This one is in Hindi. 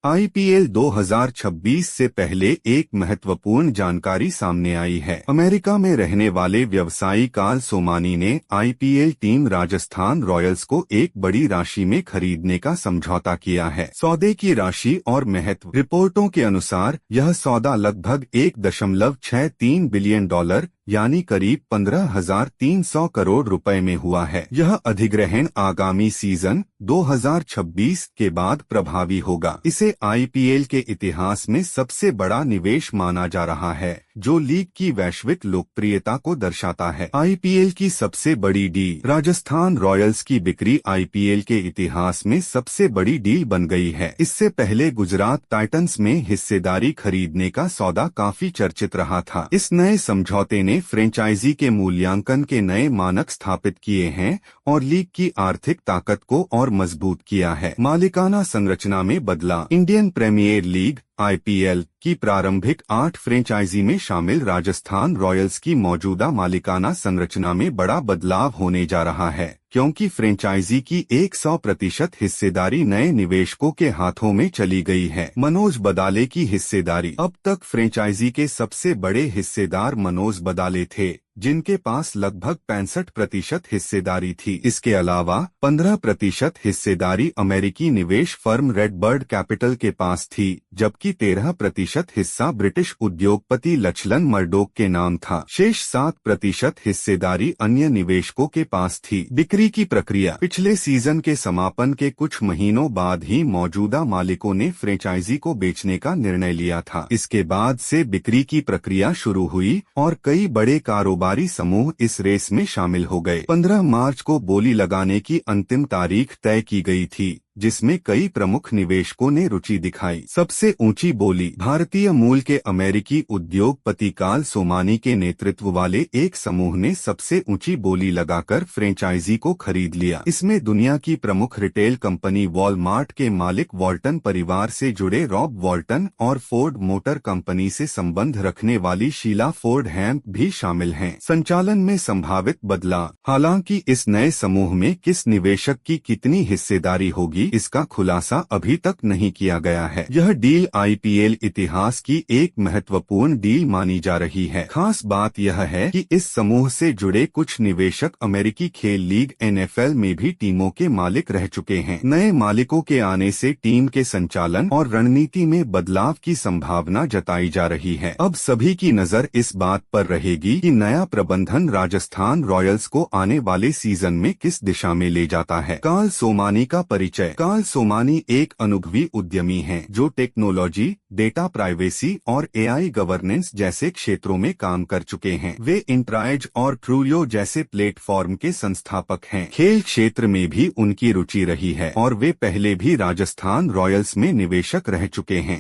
आईपीएल 2026 से पहले एक महत्वपूर्ण जानकारी सामने आई है। अमेरिका में रहने वाले व्यवसायी कार्ल सोमानी ने आईपीएल टीम राजस्थान रॉयल्स को एक बड़ी राशि में खरीदने का समझौता किया है। सौदे की राशि और महत्व। रिपोर्टों के अनुसार यह सौदा लगभग 1.63 बिलियन डॉलर यानी करीब 15,300 करोड़ रुपए में हुआ है। यह अधिग्रहण आगामी सीजन 2026 के बाद प्रभावी होगा। इसे आईपीएल के इतिहास में सबसे बड़ा निवेश माना जा रहा है, जो लीग की वैश्विक लोकप्रियता को दर्शाता है। आईपीएल की सबसे बड़ी डील। राजस्थान रॉयल्स की बिक्री आईपीएल के इतिहास में सबसे बड़ी डील बन गई है। इससे पहले गुजरात टाइटंस में हिस्सेदारी खरीदने का सौदा काफी चर्चित रहा था। इस नए समझौते ने फ्रेंचाइजी के मूल्यांकन के नए मानक स्थापित किए हैं और लीग की आर्थिक ताकत को और मजबूत किया है। मालिकाना संरचना में बदलाव। इंडियन प्रीमियर लीग आईपीएल की प्रारंभिक 8 फ्रेंचाइजी में शामिल राजस्थान रॉयल्स की मौजूदा मालिकाना संरचना में बड़ा बदलाव होने जा रहा है, क्योंकि फ्रेंचाइजी की 100% हिस्सेदारी नए निवेशकों के हाथों में चली गई है। मनोज बदाले की हिस्सेदारी। अब तक फ्रेंचाइजी के सबसे बड़े हिस्सेदार मनोज बदाले थे, जिनके पास लगभग 65% हिस्सेदारी थी। इसके अलावा 15% हिस्सेदारी अमेरिकी निवेश फर्म रेडबर्ड कैपिटल के पास थी, जबकि 13% हिस्सा ब्रिटिश उद्योगपति लचलन मर्डोक के नाम था। शेष 7% हिस्सेदारी अन्य निवेशकों के पास थी। बिक्री की प्रक्रिया। पिछले सीजन के समापन के कुछ महीनों बाद ही मौजूदा मालिकों ने फ्रेंचाइजी को बेचने का निर्णय लिया था। इसके बाद से बिक्री की प्रक्रिया शुरू हुई और कई बड़े कारोबारी समूह इस रेस में शामिल हो गए। 15 मार्च को बोली लगाने की अंतिम तारीख तय की गई थी, जिसमें कई प्रमुख निवेशकों ने रुचि दिखाई। सबसे ऊंची बोली। भारतीय मूल के अमेरिकी उद्योगपति कार्ल सोमानी के नेतृत्व वाले एक समूह ने सबसे ऊंची बोली लगाकर फ्रेंचाइजी को खरीद लिया। इसमें दुनिया की प्रमुख रिटेल कंपनी वॉलमार्ट के मालिक वॉल्टन परिवार से जुड़े रॉब वॉल्टन और फोर्ड मोटर कंपनी से संबंध रखने वाली शीला फोर्ड हैम्प भी शामिल हैं। संचालन में संभावित बदलाव। हालांकि इस नए समूह में किस निवेशक की कितनी हिस्सेदारी होगी, इसका खुलासा अभी तक नहीं किया गया है। यह डील आईपीएल इतिहास की एक महत्वपूर्ण डील मानी जा रही है। खास बात यह है कि इस समूह से जुड़े कुछ निवेशक अमेरिकी खेल लीग एनएफएल में भी टीमों के मालिक रह चुके हैं। नए मालिकों के आने से टीम के संचालन और रणनीति में बदलाव की संभावना जताई जा रही है। अब सभी की नजर इस बात पर रहेगी कि नया प्रबंधन राजस्थान रॉयल्स को आने वाले सीजन में किस दिशा में ले जाता है। कार्ल सोमानी का परिचय। कार्ल सोमानी एक अनुभवी उद्यमी हैं, जो टेक्नोलॉजी, डेटा प्राइवेसी और एआई गवर्नेंस जैसे क्षेत्रों में काम कर चुके हैं। वे इंट्राएज और ट्रूयो जैसे प्लेटफॉर्म के संस्थापक हैं। खेल क्षेत्र में भी उनकी रुचि रही है और वे पहले भी राजस्थान रॉयल्स में निवेशक रह चुके हैं।